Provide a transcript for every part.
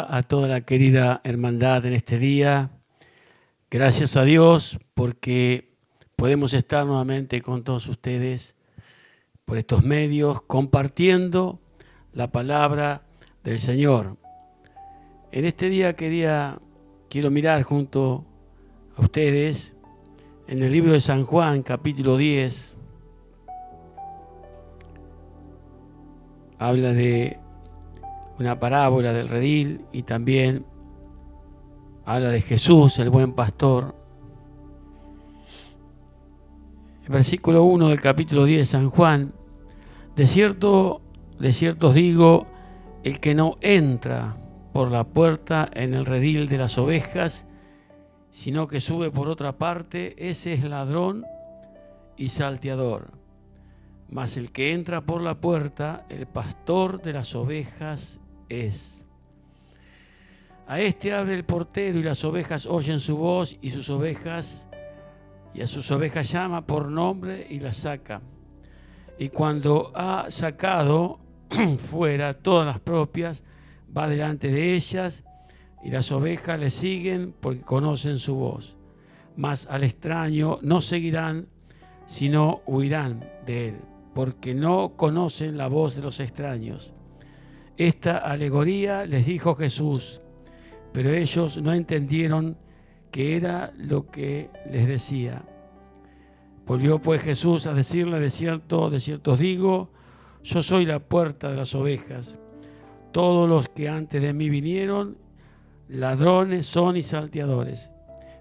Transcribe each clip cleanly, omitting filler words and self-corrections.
a toda la querida hermandad en este día. Gracias a Dios porque podemos estar nuevamente con todos ustedes por estos medios compartiendo la palabra del Señor. En este día quiero mirar junto a ustedes en el libro de San Juan, capítulo 10. Habla de una parábola del redil y también habla de Jesús, el buen pastor. El versículo 1 del capítulo 10 de San Juan: de cierto os digo, el que no entra por la puerta en el redil de las ovejas, sino que sube por otra parte, ese es ladrón y salteador. Mas el que entra por la puerta, el pastor de las ovejas es. A este abre el portero y las ovejas oyen su voz y a sus ovejas llama por nombre y las saca. Y cuando ha sacado fuera todas las propias, va delante de ellas y las ovejas le siguen porque conocen su voz. Mas al extraño no seguirán, sino huirán de él, porque no conocen la voz de los extraños. Esta alegoría les dijo Jesús, pero ellos no entendieron qué era lo que les decía. Volvió pues Jesús a decirle: de cierto os digo, yo soy la puerta de las ovejas. Todos los que antes de mí vinieron, ladrones son y salteadores,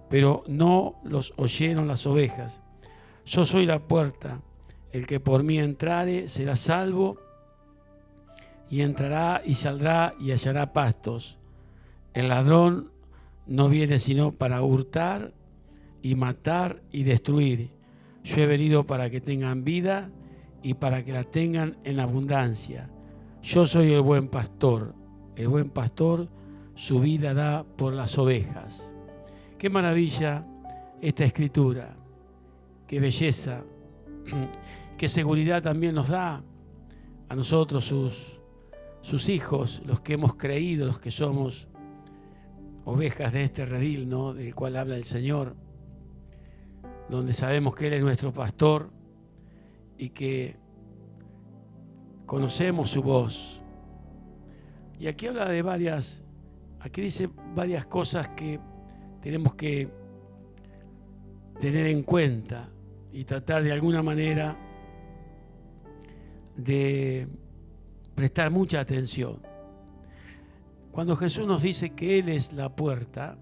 pero no los oyeron las ovejas. Yo soy la puerta, el que por mí entrare será salvo, y entrará y saldrá y hallará pastos. El ladrón no viene sino para hurtar y matar y destruir. Yo he venido para que tengan vida y para que la tengan en abundancia. Yo soy el buen pastor. El buen pastor su vida da por las ovejas. Qué maravilla esta escritura. Qué belleza. Qué seguridad también nos da a nosotros, sus hijos, los que hemos creído, los que somos ovejas de este redil, ¿no?, del cual habla el Señor, donde sabemos que Él es nuestro pastor y que conocemos su voz. Y aquí habla de aquí dice varias cosas que tenemos que tener en cuenta y tratar de alguna manera de prestar mucha atención. Cuando Jesús nos dice que Él es la puerta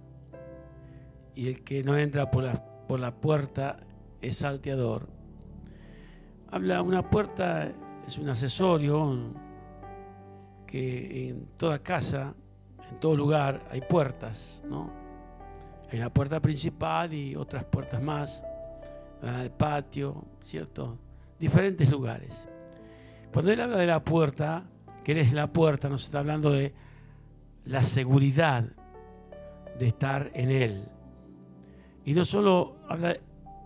y el que no entra por la puerta es salteador, una puerta es un accesorio que en toda casa, en todo lugar hay puertas, ¿no? Hay una puerta principal y otras puertas más, al patio, ¿cierto? Diferentes lugares. Cuando Él habla de la puerta, que Él es la puerta, nos está hablando de la seguridad de estar en Él. Y no solo habla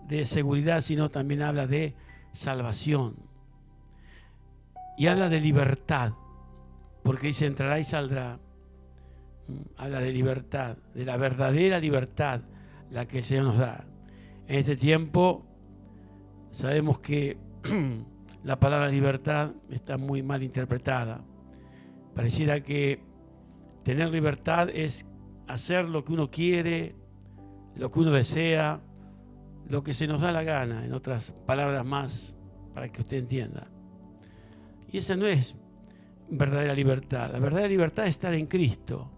de seguridad, sino también habla de salvación. Y habla de libertad, porque dice entrará y saldrá. Habla de libertad, de la verdadera libertad, la que el Señor nos da. En este tiempo sabemos que la palabra libertad está muy mal interpretada. Pareciera que tener libertad es hacer lo que uno quiere, lo que uno desea, lo que se nos da la gana, en otras palabras más, para que usted entienda. Y esa no es verdadera libertad. La verdadera libertad es estar en Cristo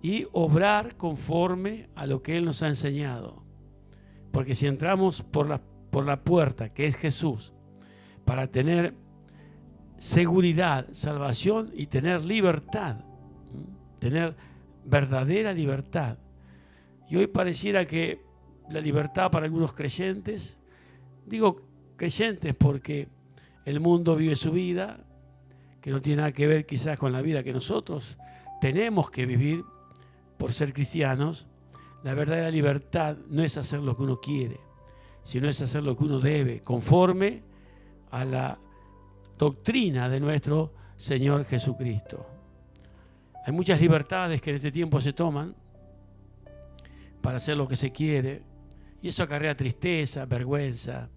y obrar conforme a lo que Él nos ha enseñado. Porque si entramos por la puerta, que es Jesús, para tener seguridad, salvación y tener libertad, tener verdadera libertad. Y hoy pareciera que la libertad para algunos creyentes, digo creyentes porque el mundo vive su vida, que no tiene nada que ver quizás con la vida que nosotros tenemos que vivir por ser cristianos. La verdadera libertad no es hacer lo que uno quiere, sino es hacer lo que uno debe, conforme a la doctrina de nuestro Señor Jesucristo. Hay muchas libertades que en este tiempo se toman para hacer lo que se quiere, y eso acarrea tristeza, vergüenza,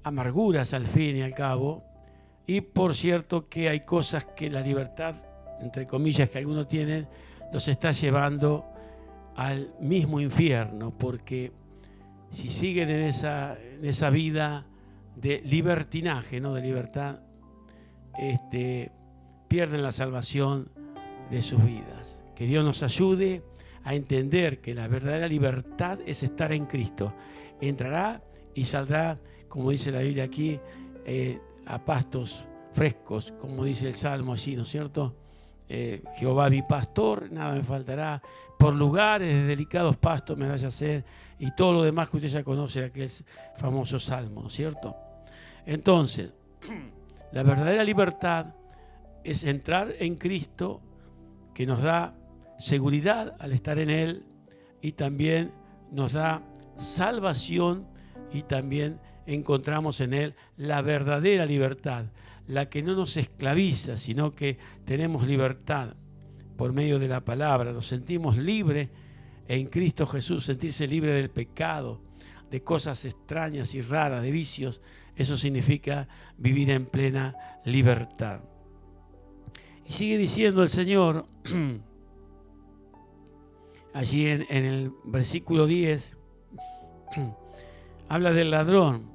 amarguras al fin y al cabo. Y por cierto que hay cosas que la libertad, entre comillas, que algunos tienen, los está llevando al mismo infierno, porque si siguen en esa vida de libertinaje, no de libertad, pierden la salvación de sus vidas. Que Dios nos ayude a entender que la verdadera libertad es estar en Cristo. Entrará y saldrá, como dice la Biblia aquí, a pastos frescos, como dice el Salmo allí, ¿no es cierto? Jehová mi pastor, nada me faltará. Por lugares de delicados pastos me vaya a hacer, y todo lo demás que usted ya conoce, aquel famoso Salmo, ¿no es cierto? Entonces, la verdadera libertad es entrar en Cristo, que nos da seguridad al estar en Él, y también nos da salvación, y también encontramos en Él la verdadera libertad, la que no nos esclaviza, sino que tenemos libertad por medio de la palabra. Nos sentimos libres en Cristo Jesús. Sentirse libre del pecado, de cosas extrañas y raras, de vicios, eso significa vivir en plena libertad. Y sigue diciendo el Señor allí en el versículo 10, habla del ladrón,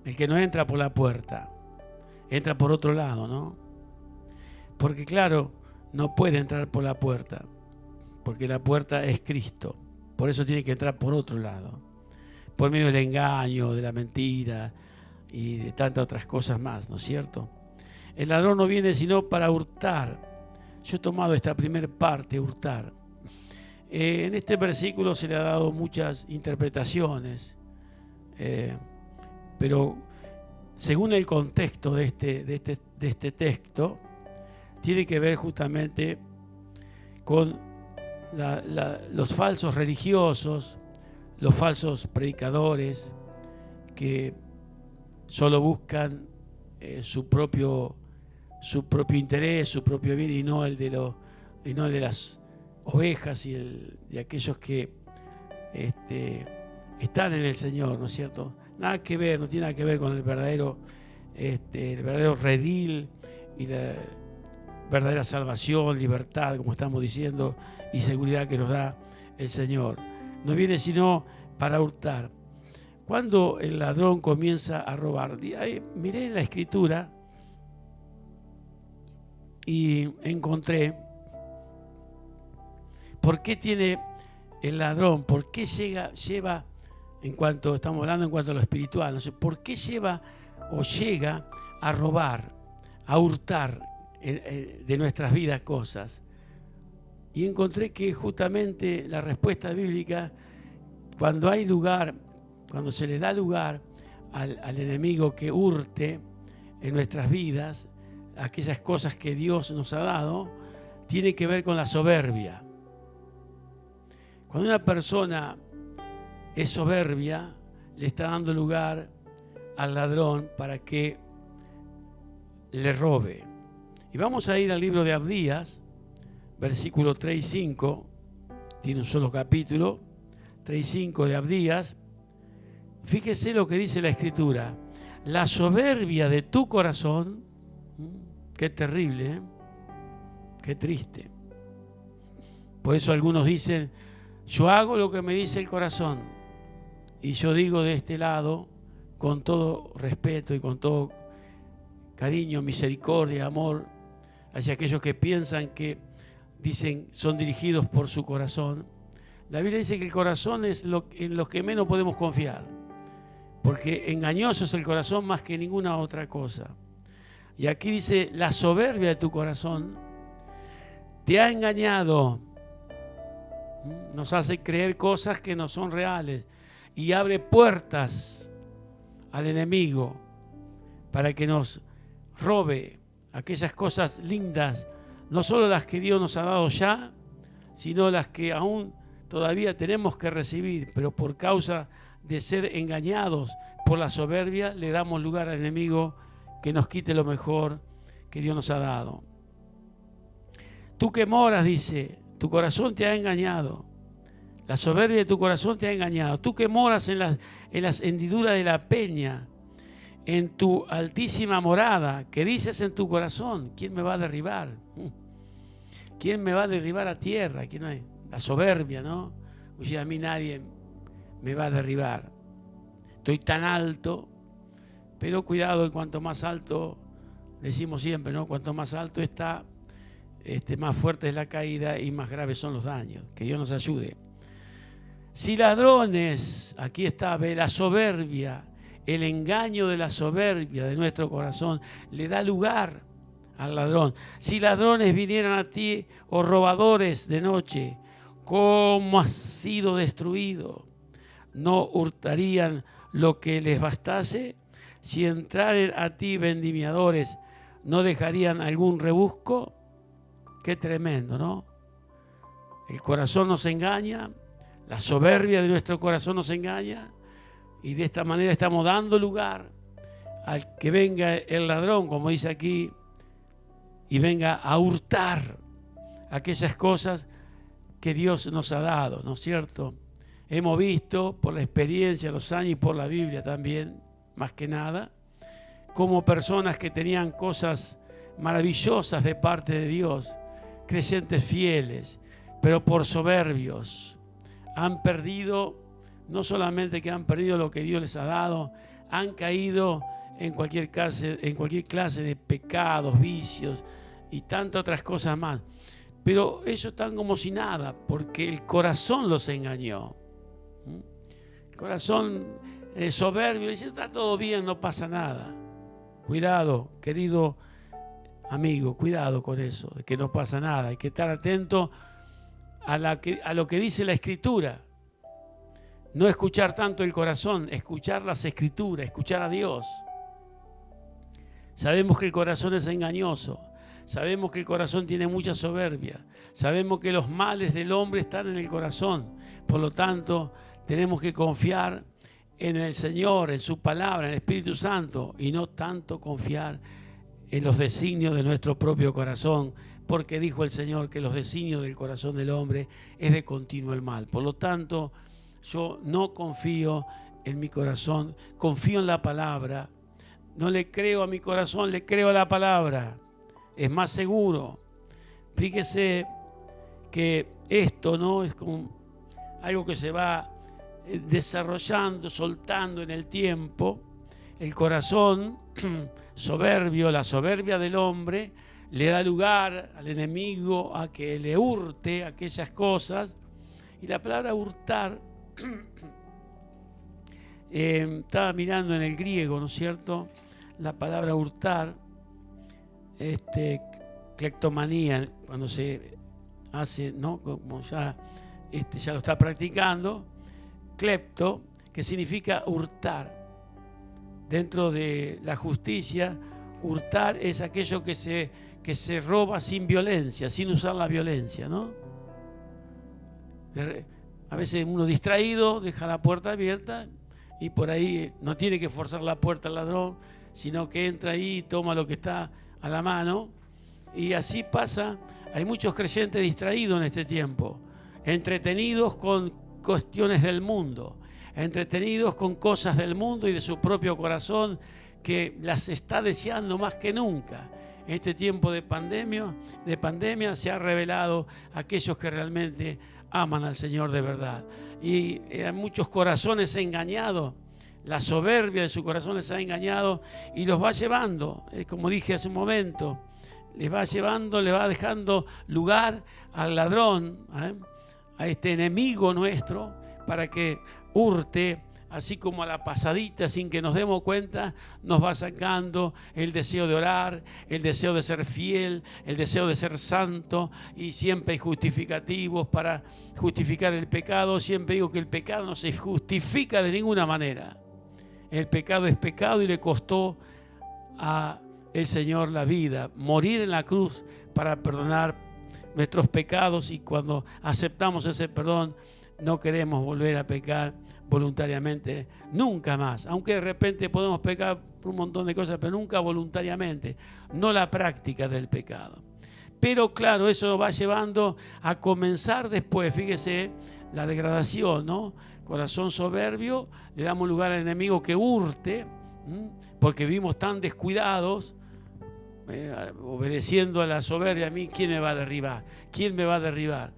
el que no entra por la puerta, entra por otro lado, ¿no? Porque claro, no puede entrar por la puerta, porque la puerta es Cristo. Por eso tiene que entrar por otro lado, por medio del engaño, de la mentira y de tantas otras cosas más, ¿no es cierto? El ladrón no viene sino para hurtar. Yo he tomado esta primera parte, hurtar. En este versículo se le ha dado muchas interpretaciones, pero según el contexto de este texto, tiene que ver justamente con los falsos religiosos, los falsos predicadores que solo buscan su propio interés, su propio bien, y no el de las ovejas y de aquellos que están en el Señor, ¿no es cierto? Nada que ver, no tiene nada que ver con el verdadero redil y la verdadera salvación, libertad, como estamos diciendo, y seguridad que nos da el Señor. No viene sino para hurtar. Cuando el ladrón comienza a robar, miré en la Escritura y encontré por qué tiene el ladrón, por qué lleva, en cuanto estamos hablando en cuanto a lo espiritual, no sé, por qué lleva o llega a robar, a hurtar de nuestras vidas cosas. Y encontré que justamente la respuesta bíblica, cuando se le da lugar al enemigo que hurte en nuestras vidas aquellas cosas que Dios nos ha dado, tiene que ver con la soberbia. Cuando una persona es soberbia, le está dando lugar al ladrón para que le robe. Y vamos a ir al libro de Abdías, versículo 3 y 5, tiene un solo capítulo, 3 y 5 de Abdías. Fíjese lo que dice la Escritura: la soberbia de tu corazón, qué terrible, ¿eh? Qué triste. Por eso algunos dicen: yo hago lo que me dice el corazón. Y yo digo de este lado, con todo respeto y con todo cariño, misericordia, amor, hacia aquellos que piensan que son dirigidos por su corazón. La Biblia dice que el corazón es en lo que menos podemos confiar, porque engañoso es el corazón más que ninguna otra cosa. Y aquí dice: la soberbia de tu corazón te ha engañado, nos hace creer cosas que no son reales y abre puertas al enemigo para que nos robe aquellas cosas lindas, no solo las que Dios nos ha dado ya, sino las que aún todavía tenemos que recibir, pero por causa de ser engañados por la soberbia, le damos lugar al enemigo que nos quite lo mejor que Dios nos ha dado. Tú que moras, dice, tu corazón te ha engañado. La soberbia de tu corazón te ha engañado. Tú que moras en las hendiduras de la peña, en tu altísima morada, que dices en tu corazón, ¿quién me va a derribar? ¿Quién me va a derribar a tierra? ¿Quién hay? La soberbia, ¿no? Oye, a mí nadie me va a derribar. Estoy tan alto, pero cuidado, y cuanto más alto, decimos siempre, ¿no? Cuanto más alto está, más fuerte es la caída y más graves son los daños. Que Dios nos ayude. Si ladrones, aquí está, ve la soberbia, el engaño de la soberbia de nuestro corazón le da lugar al ladrón. Si ladrones vinieran a ti, o robadores de noche, ¿cómo has sido destruido? ¿No hurtarían lo que les bastase? Si entraren a ti vendimiadores, ¿no dejarían algún rebusco? Qué tremendo, ¿no? El corazón nos engaña. La soberbia de nuestro corazón nos engaña y de esta manera estamos dando lugar al que venga el ladrón, como dice aquí, y venga a hurtar aquellas cosas que Dios nos ha dado, ¿no es cierto? Hemos visto por la experiencia, los años y por la Biblia también, más que nada, como personas que tenían cosas maravillosas de parte de Dios, creyentes fieles, pero por soberbios, han perdido, no solamente que han perdido lo que Dios les ha dado, han caído en cualquier clase de pecados, vicios y tantas otras cosas más. Pero ellos están como si nada, porque el corazón los engañó. El corazón soberbio, le dice, está todo bien, no pasa nada. Cuidado, querido amigo, cuidado con eso, de que no pasa nada. Hay que estar atento a lo que dice la Escritura. No escuchar tanto el corazón, escuchar las Escrituras, escuchar a Dios. Sabemos que el corazón es engañoso, sabemos que el corazón tiene mucha soberbia, sabemos que los males del hombre están en el corazón. Por lo tanto, tenemos que confiar en el Señor, en su palabra, en el Espíritu Santo, y no tanto confiar en los designios de nuestro propio corazón, porque dijo el Señor que los designios del corazón del hombre es de continuo el mal. Por lo tanto, yo no confío en mi corazón, confío en la palabra. No le creo a mi corazón, le creo a la palabra. Es más seguro. Fíjese que esto no es como algo que se va desarrollando, soltando en el tiempo. El corazón soberbio, la soberbia del hombre, le da lugar al enemigo a que le hurte aquellas cosas. Y la palabra hurtar, estaba mirando en el griego, ¿no es cierto? La palabra hurtar, cleptomanía, cuando se hace, ¿no? Como ya lo está practicando, clepto, que significa hurtar. Dentro de la justicia, hurtar es aquello que se roba sin violencia, sin usar la violencia, ¿no? A veces uno distraído deja la puerta abierta y por ahí no tiene que forzar la puerta al ladrón, sino que entra ahí y toma lo que está a la mano. Y así pasa. Hay muchos creyentes distraídos en este tiempo, entretenidos con cuestiones del mundo, entretenidos con cosas del mundo y de su propio corazón, que las está deseando más que nunca. En este tiempo de pandemia se ha revelado aquellos que realmente aman al Señor de verdad. Y hay muchos corazones engañados. La soberbia de su corazón les ha engañado y los va llevando, como dije hace un momento, les va llevando, le va dejando lugar al ladrón, a este enemigo nuestro, para que hurte, así como a la pasadita, sin que nos demos cuenta, nos va sacando el deseo de orar, el deseo de ser fiel, el deseo de ser santo, y siempre hay justificativos para justificar el pecado. Siempre digo que el pecado no se justifica de ninguna manera. El pecado es pecado y le costó a el Señor la vida, morir en la cruz para perdonar nuestros pecados, y cuando aceptamos ese perdón no queremos volver a pecar voluntariamente, nunca más. Aunque de repente podemos pecar por un montón de cosas, pero nunca voluntariamente, no la práctica del pecado. Pero claro, eso va llevando a comenzar después, fíjese, la degradación, ¿no? Corazón soberbio, le damos lugar al enemigo que hurte, porque vivimos tan descuidados, obedeciendo a la soberbia. A mí, ¿quién me va a derribar? ¿Quién me va a derribar?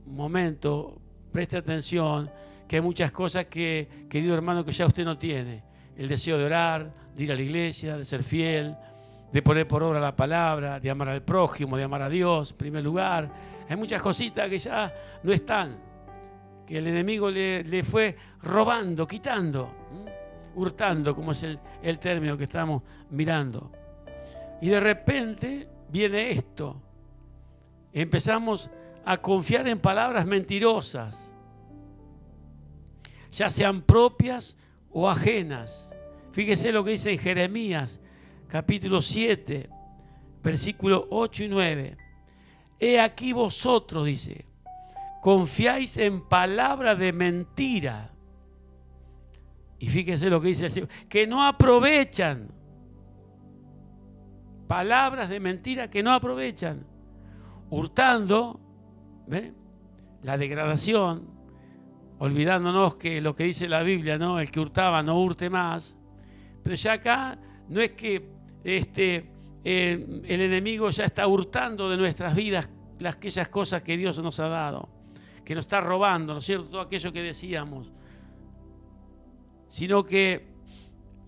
Un momento, preste atención, que hay muchas cosas que, querido hermano, que ya usted no tiene. El deseo de orar, de ir a la iglesia, de ser fiel, de poner por obra la palabra, de amar al prójimo, de amar a Dios en primer lugar. Hay muchas cositas que ya no están, que el enemigo le fue robando, quitando, hurtando, como es el término que estamos mirando. Y de repente viene esto. Empezamos a confiar en palabras mentirosas, ya sean propias o ajenas. Fíjese lo que dice en Jeremías, capítulo 7, versículos 8 y 9. He aquí vosotros, dice, confiáis en palabras de mentira. Y fíjese lo que dice el Señor, que no aprovechan. Palabras de mentira que no aprovechan. Hurtando, ¿ve?, la degradación, olvidándonos que lo que dice la Biblia, ¿no? El que hurtaba no hurte más. Pero ya acá no es que el enemigo ya está hurtando de nuestras vidas aquellas cosas que Dios nos ha dado, que nos está robando, ¿no es cierto?, todo aquello que decíamos, sino que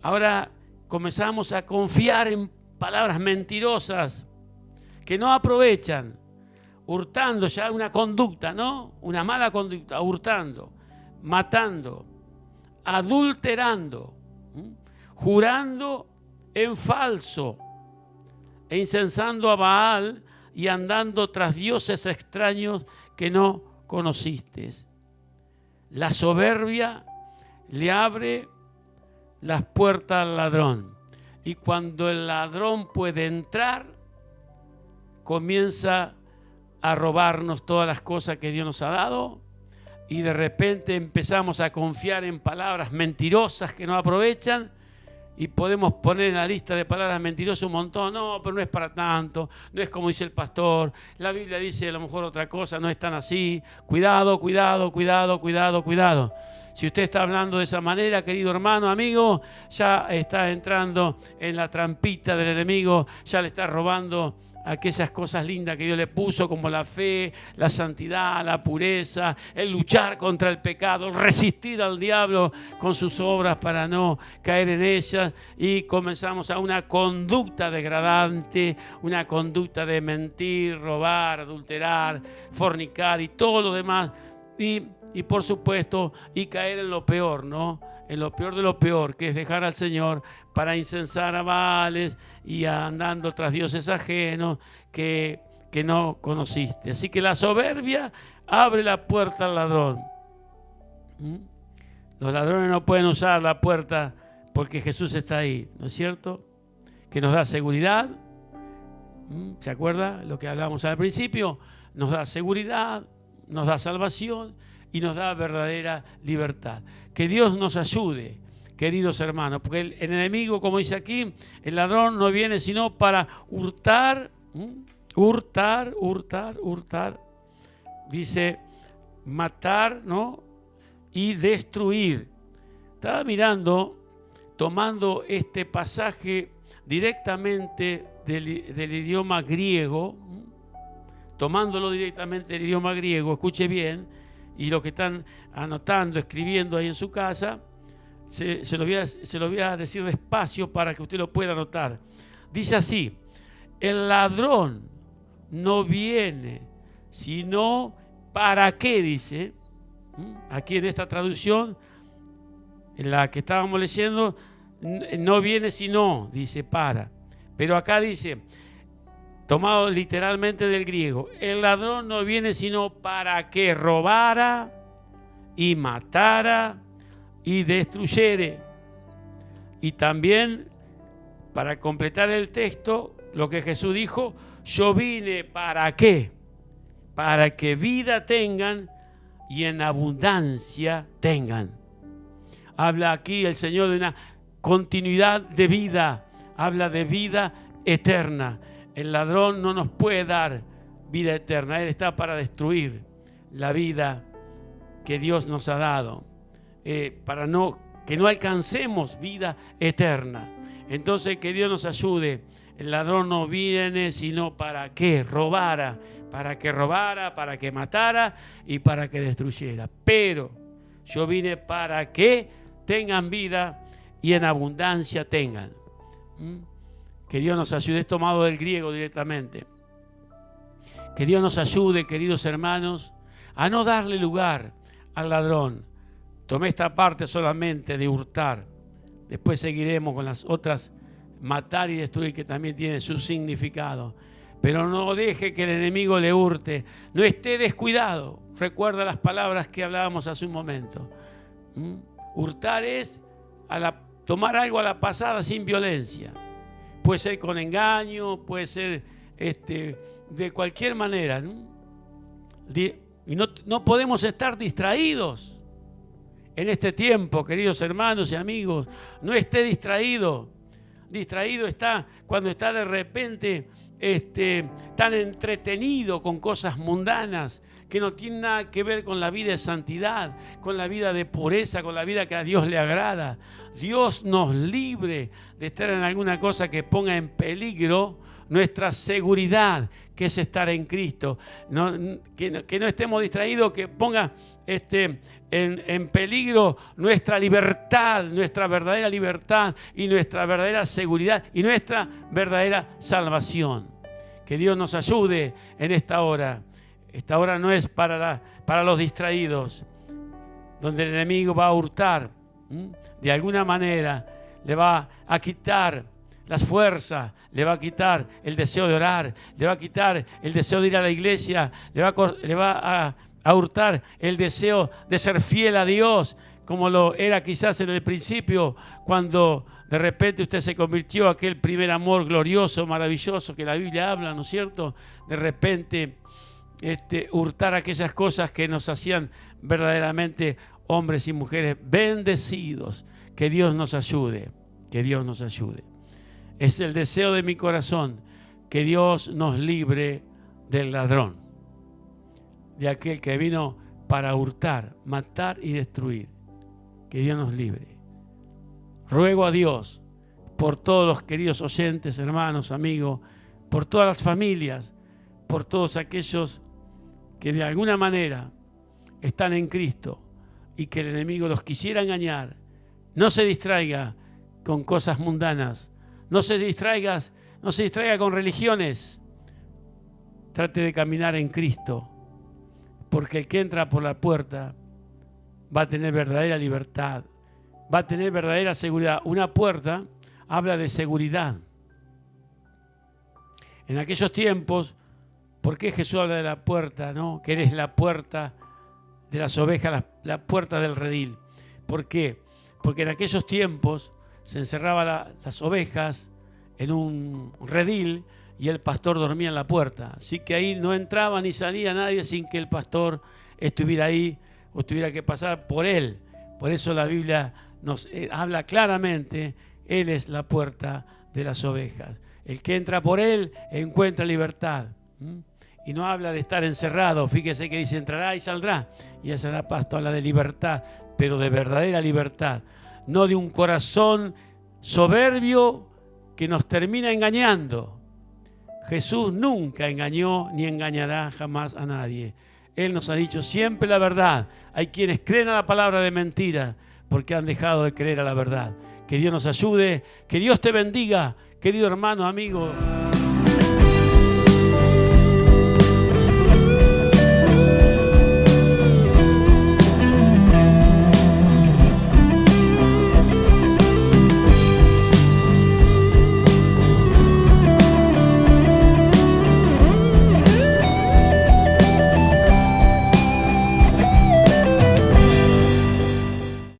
ahora comenzamos a confiar en palabras mentirosas que no aprovechan, hurtando ya una conducta, ¿no? Una mala conducta, hurtando, matando, adulterando, jurando en falso e incensando a Baal y andando tras dioses extraños que no conociste. La soberbia le abre las puertas al ladrón, y cuando el ladrón puede entrar, comienza a robarnos todas las cosas que Dios nos ha dado, y de repente empezamos a confiar en palabras mentirosas que no aprovechan, y podemos poner en la lista de palabras mentirosas un montón. No, pero no es para tanto, no es como dice el pastor, la Biblia dice a lo mejor otra cosa, no es tan así. Cuidado, cuidado, cuidado, cuidado, cuidado. Si usted está hablando de esa manera, querido hermano, amigo, ya está entrando en la trampita del enemigo, ya le está robando aquellas cosas lindas que Dios le puso, como la fe, la santidad, la pureza, el luchar contra el pecado, el resistir al diablo con sus obras para no caer en ellas, y comenzamos a una conducta degradante, una conducta de mentir, robar, adulterar, fornicar y todo lo demás, y por supuesto, y caer en lo peor, ¿no? En lo peor de lo peor, que es dejar al Señor para incensar a Baales y andando tras dioses ajenos que no conociste. Así que la soberbia abre la puerta al ladrón. Los ladrones no pueden usar la puerta porque Jesús está ahí, ¿no es cierto? Que nos da seguridad. ¿Se acuerda lo que hablamos al principio? Nos da seguridad, nos da salvación y nos da verdadera libertad. Que Dios nos ayude, queridos hermanos, porque el enemigo, como dice aquí, el ladrón no viene sino para hurtar, dice matar, ¿no?, y destruir. Estaba mirando, tomando este pasaje directamente del idioma griego, tomándolo directamente del idioma griego, escuche bien, y los que están anotando, escribiendo ahí en su casa, se lo voy a decir despacio para que usted lo pueda anotar. Dice así: el ladrón no viene sino para qué, dice. Aquí en esta traducción, en la que estábamos leyendo, no viene sino, dice para. Pero acá dice, tomado literalmente del griego, el ladrón no viene sino para que robara y matara y destruyere. Y también, para completar el texto, lo que Jesús dijo, yo vine ¿para qué? Para que vida tengan y en abundancia tengan. Habla aquí el Señor de una continuidad de vida, habla de vida eterna. El ladrón no nos puede dar vida eterna. Él está para destruir la vida que Dios nos ha dado, para que no alcancemos vida eterna. Entonces, que Dios nos ayude. El ladrón no viene sino para que robara, para que matara y para que destruyera. Pero yo vine para que tengan vida y en abundancia tengan. Que Dios nos ayude. Es tomado del griego directamente. Que Dios nos ayude, queridos hermanos, a no darle lugar al ladrón. Tomé esta parte solamente de hurtar. Después seguiremos con las otras, matar y destruir, que también tienen su significado. Pero no deje que el enemigo le hurte. No esté descuidado. Recuerda las palabras que hablábamos hace un momento. Hurtar es tomar algo a la pasada sin violencia. Puede ser con engaño, puede ser de cualquier manera, ¿no? Y no podemos estar distraídos en este tiempo, queridos hermanos y amigos. No esté distraído. Distraído está cuando está de repente tan entretenido con cosas mundanas que no tienen nada que ver con la vida de santidad, con la vida de pureza, con la vida que a Dios le agrada. Dios nos libre de estar en alguna cosa que ponga en peligro nuestra seguridad, que es estar en Cristo. Que no estemos distraídos, que ponga en peligro nuestra libertad, nuestra verdadera libertad y nuestra verdadera seguridad y nuestra verdadera salvación. Que Dios nos ayude en esta hora. Esta hora no es para los distraídos, donde el enemigo va a hurtar, de alguna manera le va a quitar las fuerzas, le va a quitar el deseo de orar, le va a quitar el deseo de ir a la iglesia, le va a hurtar el deseo de ser fiel a Dios, como lo era quizás en el principio, cuando de repente usted se convirtió en aquel primer amor glorioso, maravilloso que la Biblia habla, ¿no es cierto? De repente hurtar aquellas cosas que nos hacían verdaderamente hombres y mujeres bendecidos. Que Dios nos ayude, que Dios nos ayude. Es el deseo de mi corazón que Dios nos libre del ladrón, de aquel que vino para hurtar, matar y destruir. Que Dios nos libre. Ruego a Dios por todos los queridos oyentes, hermanos, amigos, por todas las familias, por todos aquellos que de alguna manera están en Cristo y que el enemigo los quisiera engañar. No se distraiga con cosas mundanas. No se distraiga con religiones. Trate de caminar en Cristo, porque el que entra por la puerta va a tener verdadera libertad, va a tener verdadera seguridad. Una puerta habla de seguridad. En aquellos tiempos, ¿por qué Jesús habla de la puerta, no? Que eres la puerta de las ovejas, la puerta del redil. ¿Por qué? Porque en aquellos tiempos se encerraban las ovejas en un redil y el pastor dormía en la puerta. Así que ahí no entraba ni salía nadie sin que el pastor estuviera ahí o tuviera que pasar por él. Por eso la Biblia nos habla claramente: Él es la puerta de las ovejas. El que entra por Él encuentra libertad. Y no habla de estar encerrado. Fíjese que dice: entrará y saldrá y hará pasto. Habla de libertad, pero de verdadera libertad. No de un corazón soberbio que nos termina engañando. Jesús nunca engañó ni engañará jamás a nadie. Él nos ha dicho siempre la verdad. Hay quienes creen a la palabra de mentira porque han dejado de creer a la verdad. Que Dios nos ayude, que Dios te bendiga, querido hermano, amigo.